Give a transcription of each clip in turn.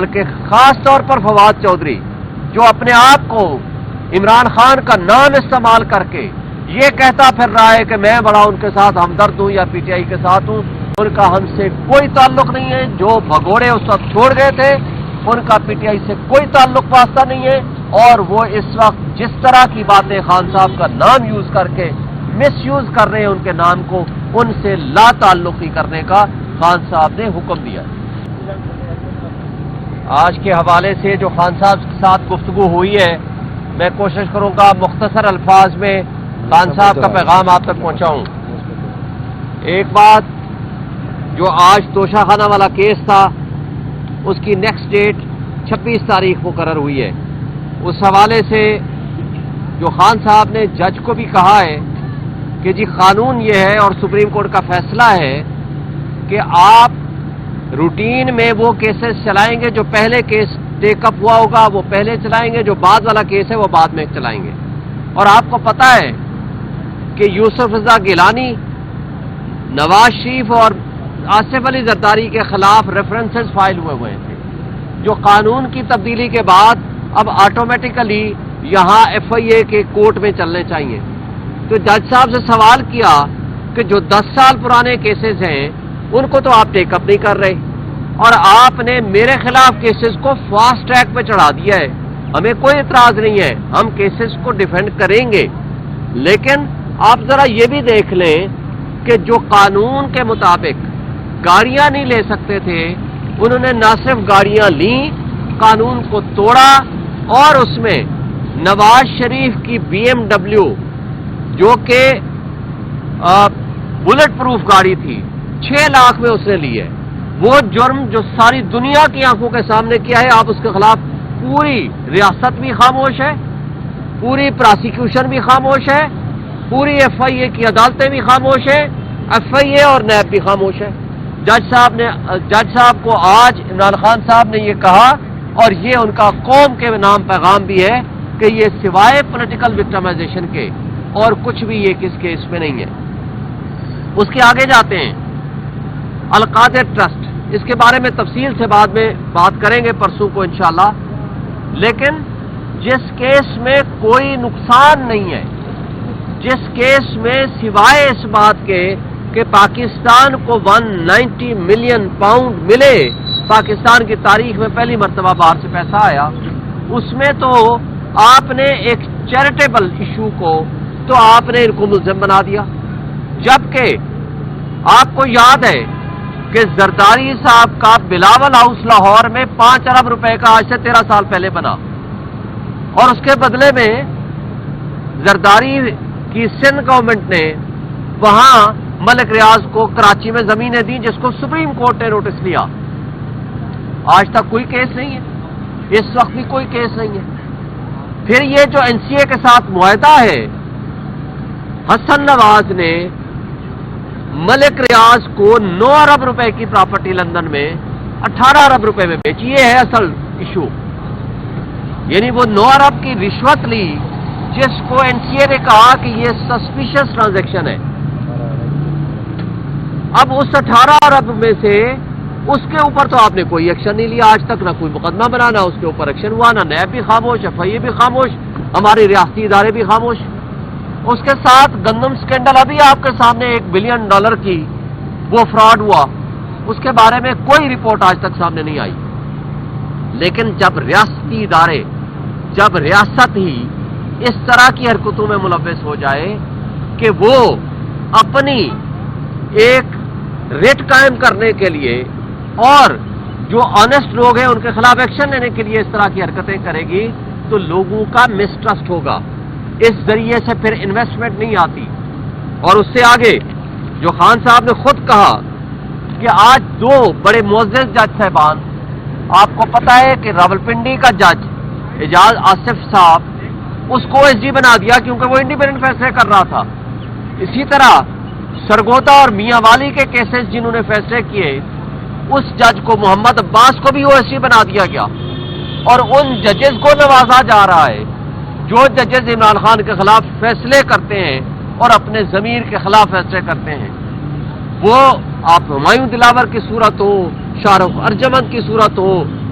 بلکہ خاص طور پر فواد چودھری جو اپنے آپ کو عمران خان کا نام استعمال کر کے یہ کہتا پھر رہا ہے کہ میں بڑا ان کے ساتھ ہمدرد ہوں یا پی ٹی آئی کے ساتھ ہوں، ان کا ہم سے کوئی تعلق نہیں ہے. جو بھگوڑے اس وقت چھوڑ گئے تھے ان کا پی ٹی آئی سے کوئی تعلق واسطہ نہیں ہے، اور وہ اس وقت جس طرح کی باتیں خان صاحب کا نام یوز کر کے مس یوز کر رہے ہیں ان کے نام کو، ان سے لا تعلقی کرنے کا خان صاحب نے حکم دیا. آج کے حوالے سے جو خان صاحب کے ساتھ گفتگو ہوئی ہے، میں کوشش کروں گا مختصر الفاظ میں خان صاحب کا پیغام آپ تک پہنچاؤں. ایک بات، جو آج توشہ خانہ والا کیس تھا اس کی نیکسٹ ڈیٹ 26 تاریخ مقرر ہوئی ہے. اس حوالے سے جو خان صاحب نے جج کو بھی کہا ہے کہ جی قانون یہ ہے اور سپریم کورٹ کا فیصلہ ہے کہ آپ روٹین میں وہ کیسز چلائیں گے، جو پہلے کیس ٹیک اپ ہوا ہوگا وہ پہلے چلائیں گے، جو بعد والا کیس ہے وہ بعد میں چلائیں گے. اور آپ کو پتہ ہے کہ یوسف رضا گیلانی، نواز شریف اور آصف علی زرداری کے خلاف ریفرنسز فائل ہوئے تھے، جو قانون کی تبدیلی کے بعد اب آٹومیٹیکلی یہاں ایف آئی اے کے کورٹ میں چلنے چاہیے. تو جج صاحب سے سوال کیا کہ جو 10 سال پرانے کیسز ہیں ان کو تو آپ ٹیک اپ نہیں کر رہے، اور آپ نے میرے خلاف کیسز کو فاسٹ ٹریک پہ چڑھا دیا ہے. ہمیں کوئی اعتراض نہیں ہے، ہم کیسز کو ڈیفینڈ کریں گے، لیکن آپ ذرا یہ بھی دیکھ لیں کہ جو قانون کے مطابق گاڑیاں نہیں لے سکتے تھے انہوں نے نہ صرف گاڑیاں لیں، قانون کو توڑا، اور اس میں نواز شریف کی بی ایم ڈبلیو جو کہ بلٹ پروف گاڑی تھی 6 لاکھ میں اس نے لی ہے. وہ جرم جو ساری دنیا کی آنکھوں کے سامنے کیا ہے، آپ اس کے خلاف پوری ریاست بھی خاموش ہے، پوری پراسیکیوشن بھی خاموش ہے، پوری ایف آئی اے کی عدالتیں بھی خاموش ہیں، ایف آئی اے اور نیب بھی خاموش ہے. جج صاحب کو آج عمران خان صاحب نے یہ کہا، اور یہ ان کا قوم کے نام پیغام بھی ہے کہ یہ سوائے پولیٹیکل وکٹمائزیشن کے اور کچھ بھی یہ کس کیس میں نہیں ہے. اس کے آگے جاتے ہیں القادر ٹرسٹ، اس کے بارے میں تفصیل سے بعد میں بات کریں گے پرسوں کو انشاءاللہ. لیکن جس کیس میں کوئی نقصان نہیں ہے، جس کیس میں سوائے اس بات کے کہ پاکستان کو 190 ملین پاؤنڈ ملے، پاکستان کی تاریخ میں پہلی مرتبہ باہر سے پیسہ آیا، اس میں تو آپ نے ایک چیریٹیبل ایشو کو تو آپ نے ان کو ملزم بنا دیا. جبکہ آپ کو یاد ہے کہ زرداری صاحب کا بلاول ہاؤس لاہور میں 5 ارب روپے کا آج سے 13 سال پہلے بنا، اور اس کے بدلے میں زرداری کی سندھ گورنمنٹ نے وہاں ملک ریاض کو کراچی میں زمینیں دی، جس کو سپریم کورٹ نے نوٹس لیا. آج تک کوئی کیس نہیں ہے، اس وقت بھی کوئی کیس نہیں ہے. پھر یہ جو این سی اے کے ساتھ معاہدہ ہے، حسن نواز نے ملک ریاض کو 9 ارب روپے کی پراپرٹی لندن میں 18 ارب روپے میں بیچی. یہ ہے اصل ایشو، یعنی وہ 9 ارب کی رشوت لی، جس کو این سی اے نے کہا کہ یہ سسپیشس ٹرانزیکشن ہے. اب اس 18 ارب میں سے اس کے اوپر تو آپ نے کوئی ایکشن نہیں لیا آج تک، نہ کوئی مقدمہ بنا، نہ اس کے اوپر ایکشن ہوا، نہ نیب بھی خاموش، ایف آئی اے بھی خاموش، ہمارے ریاستی ادارے بھی خاموش. اس کے ساتھ گندم سکینڈل ابھی آپ کے سامنے $1 بلین کی وہ فراڈ ہوا، اس کے بارے میں کوئی رپورٹ آج تک سامنے نہیں آئی. لیکن جب ریاستی ادارے، جب ریاست ہی اس طرح کی حرکتوں میں ملوث ہو جائے کہ وہ اپنی ایک ریٹ قائم کرنے کے لیے اور جو آنےسٹ لوگ ہیں ان کے خلاف ایکشن لینے کے لیے اس طرح کی حرکتیں کرے گی، تو لوگوں کا مسٹرسٹ ہوگا. اس ذریعے سے پھر انویسٹمنٹ نہیں آتی. اور اس سے آگے جو خان صاحب نے خود کہا کہ آج 2 بڑے معزز جج صاحبان، آپ کو پتا ہے کہ راولپنڈی کا جج اعجاز آصف صاحب، اس کو ایس جی بنا دیا کیونکہ وہ انڈیپینڈنٹ فیصلے کر رہا تھا. اسی طرح سرگودا اور میاں والی کے کیسز جنہوں نے فیصلے کیے، اس جج کو محمد عباس کو بھی او ایس سی بنا دیا گیا، اور ان ججز کو نوازا جا رہا ہے جو ججز عمران خان کے خلاف فیصلے کرتے ہیں اور اپنے ضمیر کے خلاف فیصلے کرتے ہیں. وہ آپ ہمایوں دلاور کی صورت ہو، شاہ رخ ارجمند کی صورت ہو،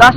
10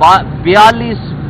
42